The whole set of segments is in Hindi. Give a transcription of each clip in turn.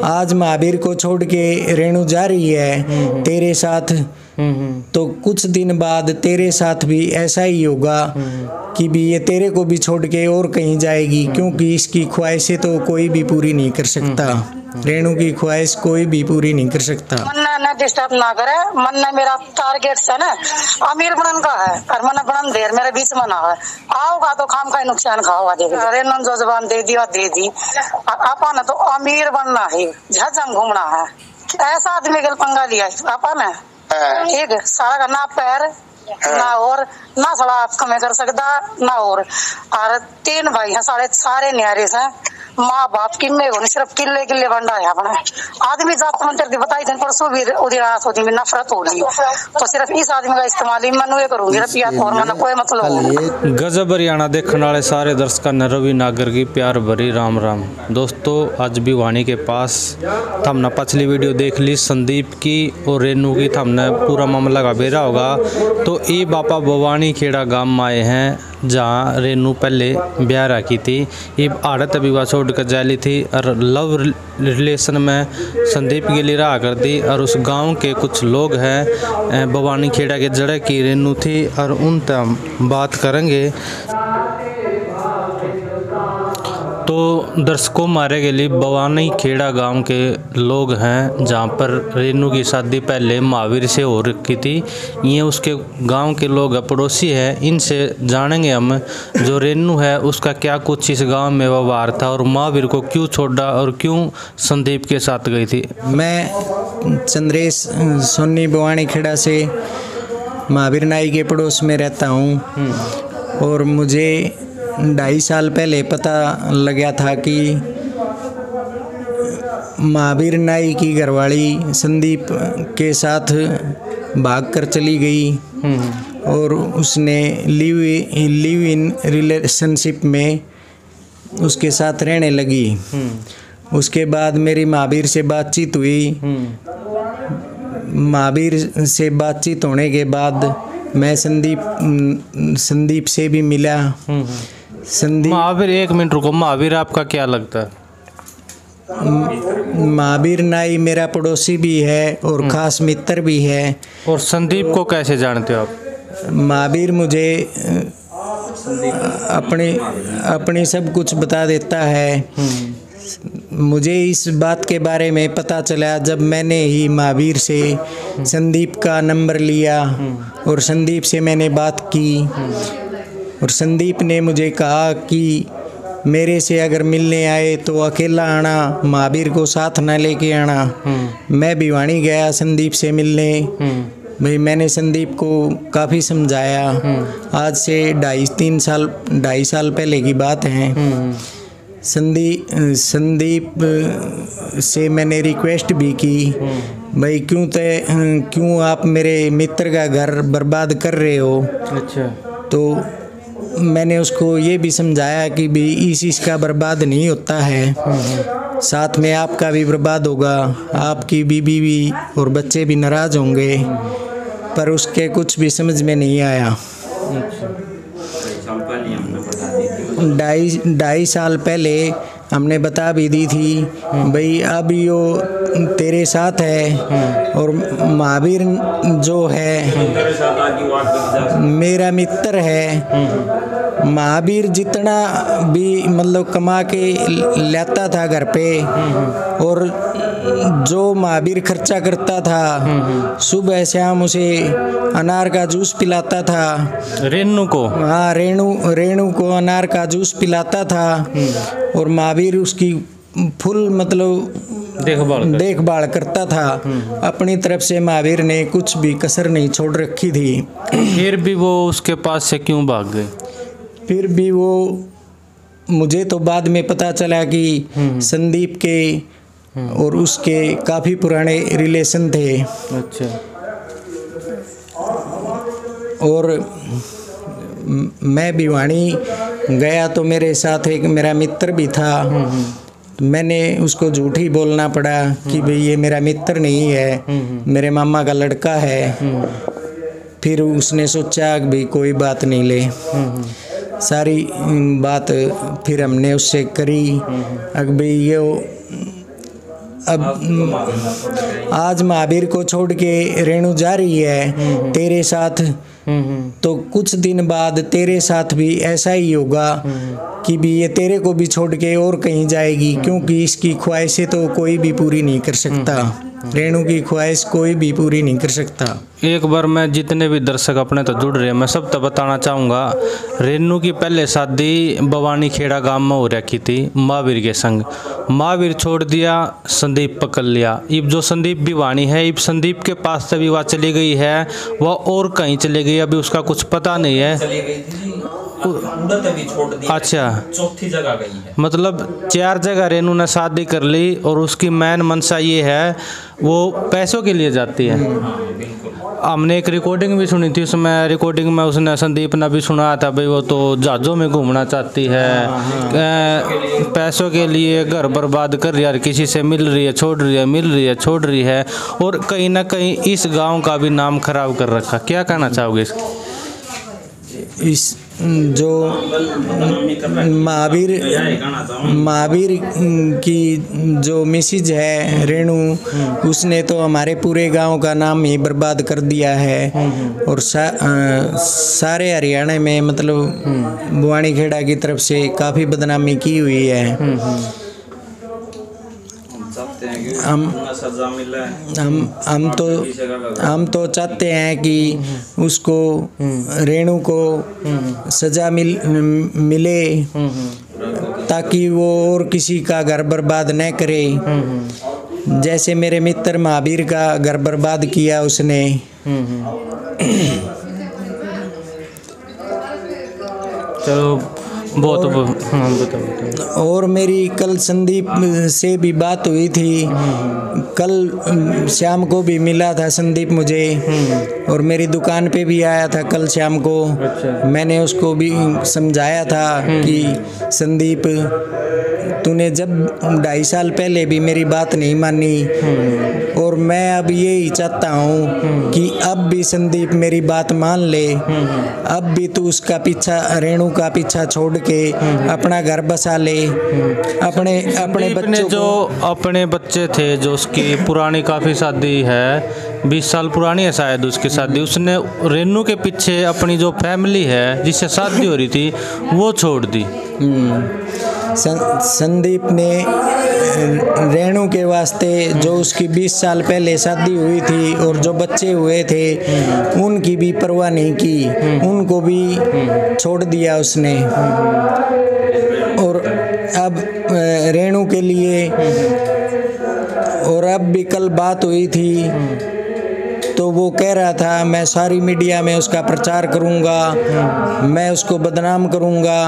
आज महावीर को छोड़ के रेणु जा रही है तेरे साथ, तो कुछ दिन बाद तेरे साथ भी ऐसा ही होगा कि भी ये तेरे को भी छोड़ के और कहीं जाएगी, क्योंकि इसकी ख्वाहिशें तो कोई भी पूरी नहीं कर सकता। रेणु की ख्वाहिश कोई भी पूरी नहीं कर सकता। मन्ना ना डिस्टर्ब ना करे, मन्ना मेरा टारगेट है ना अमीर बनन का है, और मन्ना बनन देर मेरे बीच में ना है, आओगा तो खाम का नुकसान खाओगा। देखिए रेणु जो जबान दे दी दे दी, अपन तो अमीर बनना है, झझम घूमना है, ऐसा आदमी के पंगा लिया अपन है। ठीक सारा का ना पैर ना और ना थोड़ा आप कमे कर सकता ना और 3 भाई हैं, सारे न्यारे से माँ बाप किन्ने को नहीं, सिर्फ किले किले बंडा है अपना आदमी। जात मंत्र दी बताई दिन परसों भी उधर में नफरत हो रही, तो सिर्फ इस आदमी का इस्तेमाल मैं करूंगी रुपया और मना कोई मतलब। गजब हरियाणा देखने वाले सारे दर्शकों ने रवि नागर की प्यार भरी राम राम। दोस्तों आज भिवानी के पास हमने पिछली वीडियो देख ली संदीप की और रेणु की, हमने पूरा मामला का बेरा होगा। तो ये बापा भवानी खेड़ा गांव में आए हैं जहाँ रेणु पहले ब्याह रखी थी, ये आड़त विवाह छोड़ कर जाली थी और लव रिलेशन में संदीप के लिए रहा कर दी। और उस गांव के कुछ लोग हैं भवानी खेड़ा के जड़े की रेणु थी और उन तक बात करेंगे। तो दर्शकों मारे के लिए भवानी खेड़ा गांव के लोग हैं जहां पर रेणु की शादी पहले महावीर से हो रखी थी। ये उसके गांव के लोग पड़ोसी हैं, इनसे जानेंगे हम जो रेणु है उसका क्या कुछ इस गांव में व्यवहार था और महावीर को क्यों छोड़ा और क्यों संदीप के साथ गई थी। मैं चंद्रेश सोनी भवानी खेड़ा से महावीर नाई के पड़ोस में रहता हूँ और मुझे 2.5 साल पहले पता लगा था कि महावीर नाई की घरवाली संदीप के साथ भाग कर चली गई और उसने लिव इन रिलेशनशिप में उसके साथ रहने लगी। उसके बाद मेरी महावीर से बातचीत हुई। महावीर से बातचीत होने के बाद मैं संदीप से भी मिला। महावीर, एक मिनट रुको, महावीर आपका क्या लगता है? महावीर नाई मेरा पड़ोसी भी है और खास मित्र भी है। और संदीप को कैसे जानते हो आप? महावीर मुझे अपनी सब कुछ बता देता है। मुझे इस बात के बारे में पता चला जब मैंने ही महावीर से संदीप का नंबर लिया और संदीप से मैंने बात की और संदीप ने मुझे कहा कि मेरे से अगर मिलने आए तो अकेला आना, महावीर को साथ ना लेके आना। मैं भिवानी गया संदीप से मिलने। भाई मैंने संदीप को काफ़ी समझाया। आज से 2.5 साल पहले की बात है। संदीप से मैंने रिक्वेस्ट भी की, भाई क्यों आप मेरे मित्र का घर बर्बाद कर रहे हो। अच्छा। तो मैंने उसको ये भी समझाया कि भी इस का बर्बाद नहीं होता है, साथ में आपका भी बर्बाद होगा, आपकी बीवी भी और बच्चे भी नाराज़ होंगे। पर उसके कुछ भी समझ में नहीं आया। 2.5 साल पहले हमने बता भी दी थी, भाई अब यो तेरे साथ है और महावीर जो है मेरा मित्र है। महावीर जितना भी मतलब कमा के लाता था घर पे और जो महावीर खर्चा करता था, सुबह शाम उसे अनार का जूस पिलाता था। रेणु को? हाँ, रेणु को अनार का जूस पिलाता था और महावीर उसकी फुल मतलब देखभाल करता था। अपनी तरफ से महावीर ने कुछ भी कसर नहीं छोड़ रखी थी। फिर भी वो उसके पास से क्यों भाग गए? फिर भी वो, मुझे तो बाद में पता चला कि संदीप के और उसके काफ़ी पुराने रिलेशन थे। अच्छा। और मैं भिवानी गया तो मेरे साथ एक मेरा मित्र भी था। मैंने उसको झूठ ही बोलना पड़ा कि भाई ये मेरा मित्र नहीं है, मेरे मामा का लड़का है। फिर उसने सोचा कि भाई कोई बात नहीं ले। सारी बात फिर हमने उससे करी, अब भाई ये अब आज महावीर को छोड़ के रेणु जा रही है तेरे साथ, तो कुछ दिन बाद तेरे साथ भी ऐसा ही होगा कि भी ये तेरे को भी छोड़ के और कहीं जाएगी, क्योंकि इसकी ख्वाहिशें तो कोई भी पूरी नहीं कर सकता। रेणु की ख्वाहिश कोई भी पूरी नहीं कर सकता। एक बार मैं जितने भी दर्शक अपने तो जुड़ रहे हैं, मैं सब तो बताना चाहूँगा, रेणु की पहले शादी भवानी खेड़ा गांव में हो रखी थी महावीर के संग। महावीर छोड़ दिया, संदीप पकड़ लिया। अब जो संदीप भिवानी है, अब संदीप के पास से भी वह चली गई है, वह और कहीं चली गई, अभी उसका कुछ पता नहीं है। अच्छा, चौथी जगह गई है। मतलब 4 जगह रेणु ने शादी कर ली और उसकी मेन मनसा ये है वो पैसों के लिए जाती है। हमने एक रिकॉर्डिंग भी सुनी थी, उसमें रिकॉर्डिंग में उसने संदीप ने भी सुनाया था भाई वो तो जहाज़ों में घूमना चाहती है, पैसों के लिए घर बर्बाद कर रही है, किसी से मिल रही है छोड़ रही है, मिल रही है छोड़ रही है, और कहीं ना कहीं इस गांव का भी नाम खराब कर रखा। क्या कहना चाहोगे इस जो महावीर की जो मिसेज है रेणु, उसने तो हमारे पूरे गांव का नाम ही बर्बाद कर दिया है, और सारे हरियाणा में मतलब भवानी खेड़ा की तरफ से काफ़ी बदनामी की हुई है। हम तो चाहते हैं कि उसको रेणु को सजा मिले ताकि वो और किसी का घर बर्बाद न करे, जैसे मेरे मित्र महावीर का घर बर्बाद किया उसने। चलो बहुत और मेरी कल संदीप से भी बात हुई थी, कल शाम को भी मिला था संदीप मुझे, और मेरी दुकान पे भी आया था कल शाम को। मैंने उसको भी समझाया था कि संदीप तूने जब 2.5 साल पहले भी मेरी बात नहीं मानी, और मैं अब यही चाहता हूँ कि अब भी संदीप मेरी बात मान ले, अब भी तू उसका पीछा, रेणु का पीछा छोड़ के अपना घर बसा ले। अपने बच्चों जो अपने बच्चे थे, जो उसकी पुरानी काफ़ी शादी है, 20 साल पुरानी है शायद उसकी शादी, उसने रेणु के पीछे अपनी जो फैमिली है जिससे शादी हो रही थी वो छोड़ दी। संदीप ने रेणु के वास्ते जो उसकी 20 साल पहले शादी हुई थी और जो बच्चे हुए थे उनकी भी परवाह नहीं की, उनको भी छोड़ दिया उसने। और अब रेणु के लिए, और अब भी कल बात हुई थी तो वो कह रहा था मैं सारी मीडिया में उसका प्रचार करूंगा, मैं उसको बदनाम करूंगा।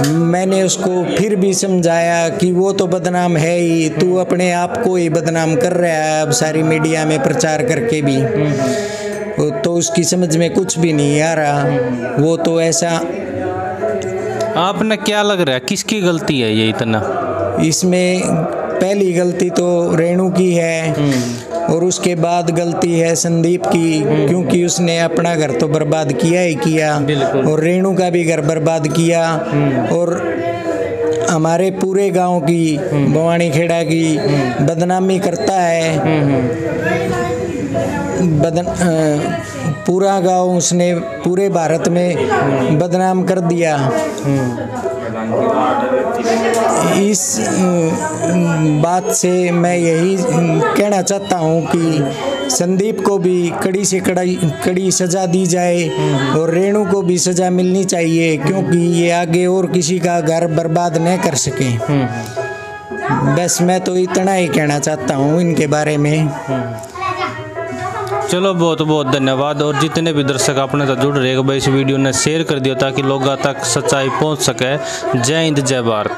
मैंने उसको फिर भी समझाया कि वो तो बदनाम है ही, तू अपने आप को ही बदनाम कर रहा है अब सारी मीडिया में प्रचार करके भी। तो उसकी समझ में कुछ भी नहीं आ रहा। वो तो ऐसा, आपने क्या लग रहा है किसकी गलती है ये इतना? इसमें पहली गलती तो रेणु की है और उसके बाद गलती है संदीप की, क्योंकि उसने अपना घर तो बर्बाद किया ही किया और रेणु का भी घर बर्बाद किया, और हमारे पूरे गांव की, भवानी खेड़ा की बदनामी करता है। पूरा गांव उसने पूरे भारत में बदनाम कर दिया। इस बात से मैं यही कहना चाहता हूँ कि संदीप को भी कड़ी से कड़ी सज़ा दी जाए और रेणु को भी सज़ा मिलनी चाहिए, क्योंकि ये आगे और किसी का घर बर्बाद न कर सके। बस मैं तो इतना ही कहना चाहता हूँ इनके बारे में। चलो बहुत बहुत धन्यवाद। और जितने भी दर्शक अपने साथ जुड़ रहे हैं, भाई इस वीडियो ने शेयर कर दिया ताकि लोगों तक सच्चाई पहुंच सके। जय हिंद, जय भारत।